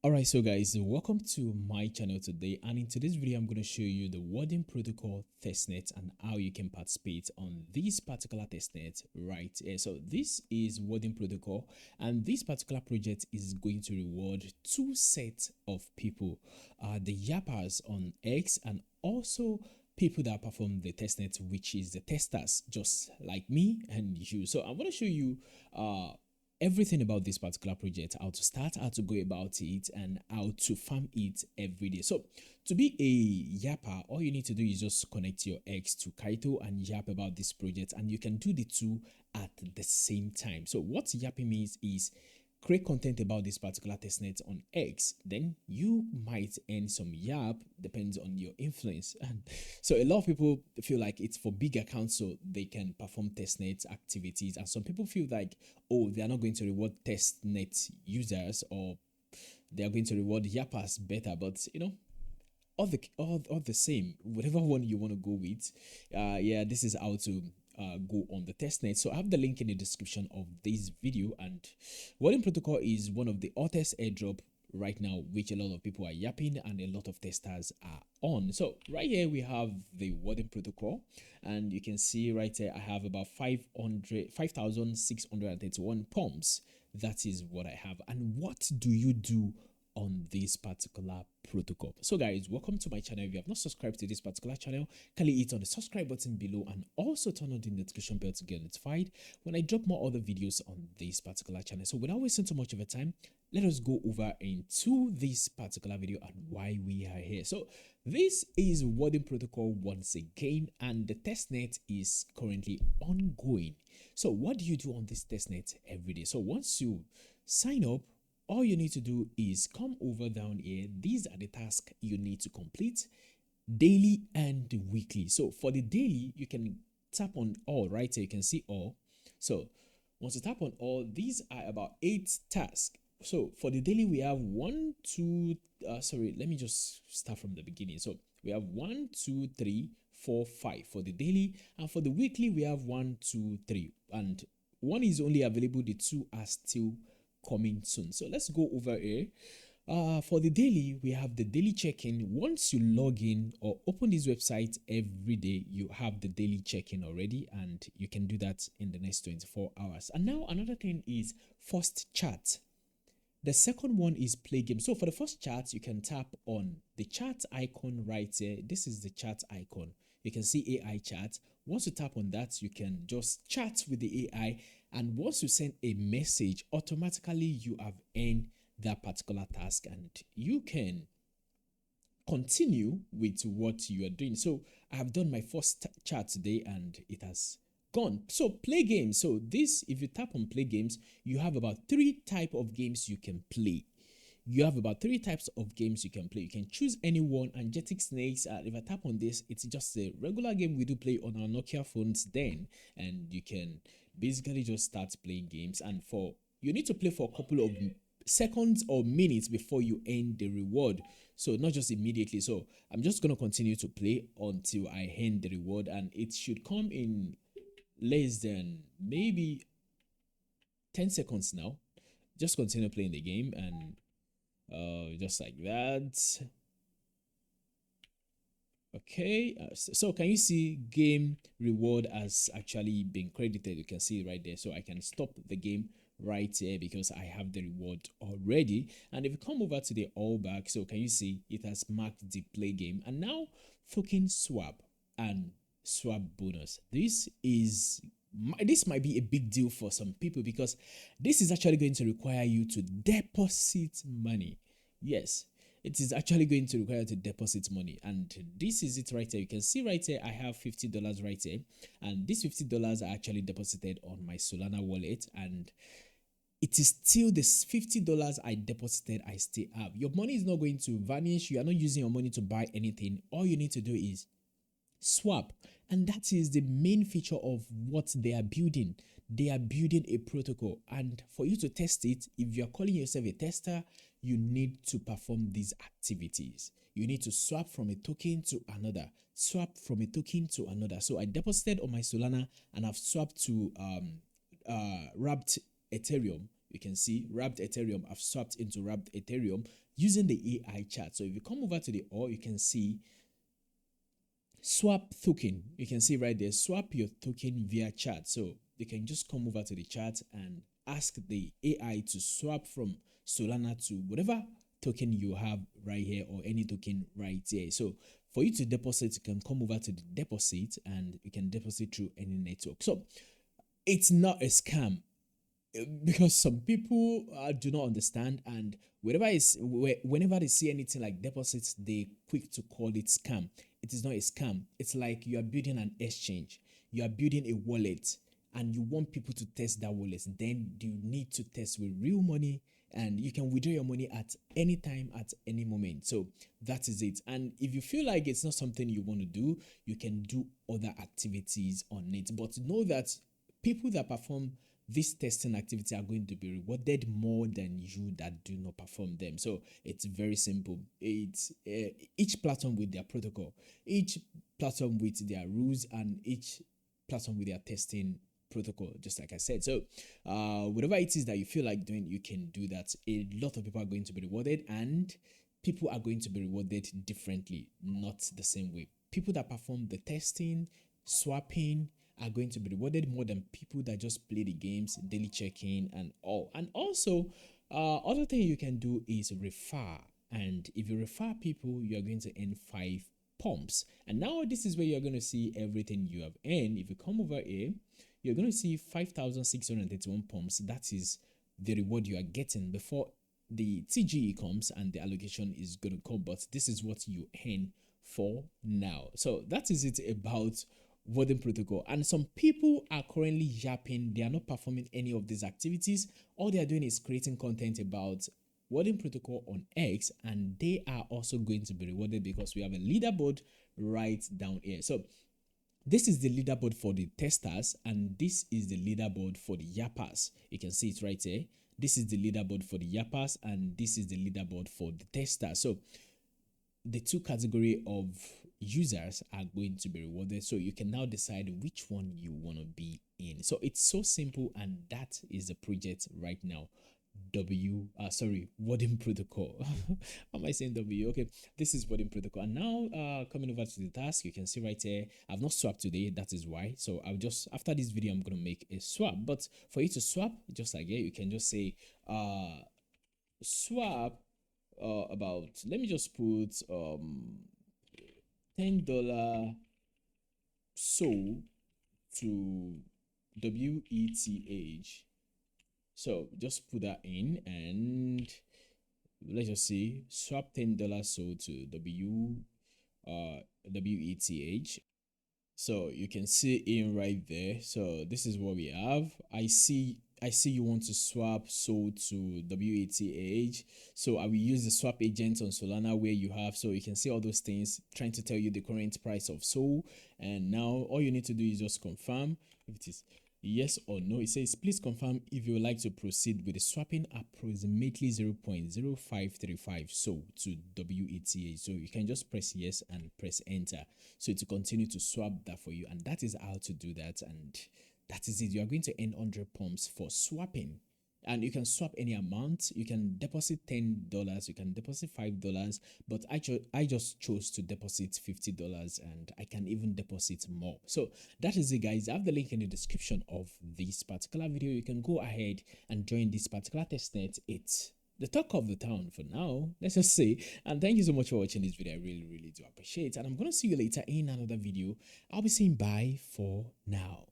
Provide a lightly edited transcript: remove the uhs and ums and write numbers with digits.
Alright, so guys, welcome to my channel today, and in today's video I'm going to show you the Warden protocol testnet and how you can participate on this particular testnet right here. So this is Warden protocol, and this particular project is going to reward two sets of people, the yappers on X and also people that perform the testnet, which is the testers just like me and you. So I'm going to show you everything about this particular project, how to start, how to go about it, and how to farm it every day. So to be a yapper, all you need to do is just connect your X to Kaito and yap about this project, and you can do the two at the same time. So what yapping means is create content about this particular testnet on X, then you might earn some yap, depends on your influence. And so a lot of people feel like it's for big accounts so they can perform testnet activities, and some people feel like, oh, they are not going to reward testnet users, or they are going to reward yappers better. But all the same, whatever one you want to go with, yeah, this is how to go on the testnet. So I have the link in the description of this video, and Warden protocol is one of the hottest airdrop right now, which a lot of people are yapping and a lot of testers are on. So right here we have the Warden protocol, and you can see right here I have about 5,631 pumps. That is what I have. And what do you do on this particular protocol? So guys, welcome to my channel. If you have not subscribed to this particular channel, kindly hit on the subscribe button below and also turn on the notification bell to get notified when I drop more other videos on this particular channel. So without wasting too much of your time, let us go over into this particular video and why we are here. So this is Warden protocol once again, and the testnet is currently ongoing. So what do you do on this testnet every day? So once you sign up, all you need to do is come over down here. These are the tasks you need to complete daily and weekly. So for the daily, you can tap on all right here. You can see all. So once you tap on all, these are about 8 tasks. So for the daily, we have let me just start from the beginning. So we have 1, 2, 3, 4, 5 for the daily, and for the weekly, we have 1, 2, 3, and one is only available. The two are still coming soon. So let's go over here. For the daily, we have the daily check-in. Once you log in or open this website every day, you have the daily check-in already, and you can do that in the next 24 hours. And now another thing is first chat. The second one is play game. So for the first chat, you can tap on the chat icon right here. This is the chat icon. You can see AI chat. Once you tap on that, you can just chat with the AI, and once you send a message, automatically you have earned that particular task and you can continue with what you are doing. So I have done my first chat today and it has gone. So play games. So this, if you tap on play games, you have about 3 types of games you can play. You have about 3 types of games you can play. You can choose any one. Angetic Snakes, if I tap on this, it's just a regular game we do play on our Nokia phones then, and you can basically just start playing games, and you need to play for a couple of seconds or minutes before you earn the reward. So not just immediately. So I'm just going to continue to play until I earn the reward, and it should come in less than maybe 10 seconds now. Just continue playing the game, and just like that. Okay, so can you see game reward has actually been credited? You can see it right there. So I can stop the game right here because I have the reward already. And if you come over to the all back, so can you see it has marked the play game, and now token swap and swap bonus. This might be a big deal for some people because this is actually going to require you to deposit money. Yes, it is actually going to require you to deposit money, and this is it right here. You can see right here I have $50 right here, and these $50 are actually deposited on my Solana wallet, and it is still this $50 I deposited I still have. Your money is not going to vanish. You are not using your money to buy anything. All you need to do is swap, and that is the main feature of what they are building. They are building a protocol, and for you to test it, if you are calling yourself a tester, you need to perform these activities. You need to swap from a token to another, swap from a token to another. So I deposited on my Solana and I've swapped to wrapped Ethereum. you can see wrapped Ethereum. I've swapped into wrapped Ethereum using the AI chart. So if you come over to the you can see swap token. You can see right there, swap your token via chat. So you can just come over to the chat and ask the AI to swap from Solana to whatever token you have right here, or any token right here. So for you to deposit, you can come over to the deposit and you can deposit through any network. So it's not a scam, because some people do not understand, and whenever they see anything like deposits, they quick to call it scam. It is not a scam. It's like you are building an exchange, you are building a wallet, and you want people to test that wallet. Then you need to test with real money, and you can withdraw your money at any time, at any moment. So that is it. And if you feel like it's not something you want to do, you can do other activities on it. But know that people that perform this testing activity are going to be rewarded more than you that do not perform them. So it's very simple. It's each platform with their protocol, each platform with their rules, and each platform with their testing protocol, just like I said. So whatever it is that you feel like doing, you can do that. A lot of people are going to be rewarded, and people are going to be rewarded differently, not the same way. People that perform the testing, swapping, are going to be rewarded more than people that just play the games, daily check-in and all. And also, other thing you can do is refer. And if you refer people, you are going to earn 5 pumps. And now this is where you're going to see everything you have earned. If you come over here, you're going to see 5,631 pumps. That is the reward you are getting before the TGE comes and the allocation is going to come. But this is what you earn for now. So that is it about Warden protocol. And some people are currently yapping. They are not performing any of these activities. All they are doing is creating content about Warden protocol on X, and they are also going to be rewarded because we have a leaderboard right down here. So this is the leaderboard for the testers, and this is the leaderboard for the yappers. You can see it right here. This is the leaderboard for the yappers, and this is the leaderboard for the testers. So the two category of users are going to be rewarded. So you can now decide which one you want to be in. So it's so simple, and that is the project right now. Warden protocol. How am I saying W? Okay, this is Warden protocol. And now coming over to the task, you can see right here, I've not swapped today, that is why. So I'll just, after this video, I'm gonna make a swap. But for you to swap, just like here, you can just say swap about, let me just put $10 sold to WETH. So just put that in, and let's just see, swap $10 sold to WETH. So you can see in right there. So this is what we have. I see you want to swap SOL to WETH. So I will use the swap agent on Solana where you have, so you can see all those things trying to tell you the current price of SOL. And now all you need to do is just confirm if it is yes or no. It says please confirm if you would like to proceed with the swapping approximately 0.0535 SOL to WETH. So you can just press yes and press enter, so to continue to swap that for you. And that is how to do that, and that is it. You are going to earn 100 pumps for swapping, and you can swap any amount. You can deposit $10, you can deposit $5, but I just chose to deposit $50, and I can even deposit more. So that is it, guys. I have the link in the description of this particular video. You can go ahead and join this particular testnet. It's the talk of the town for now, let's just say. And thank you so much for watching this video. I really do appreciate it, and I'm gonna see you later in another video. I'll be saying bye for now.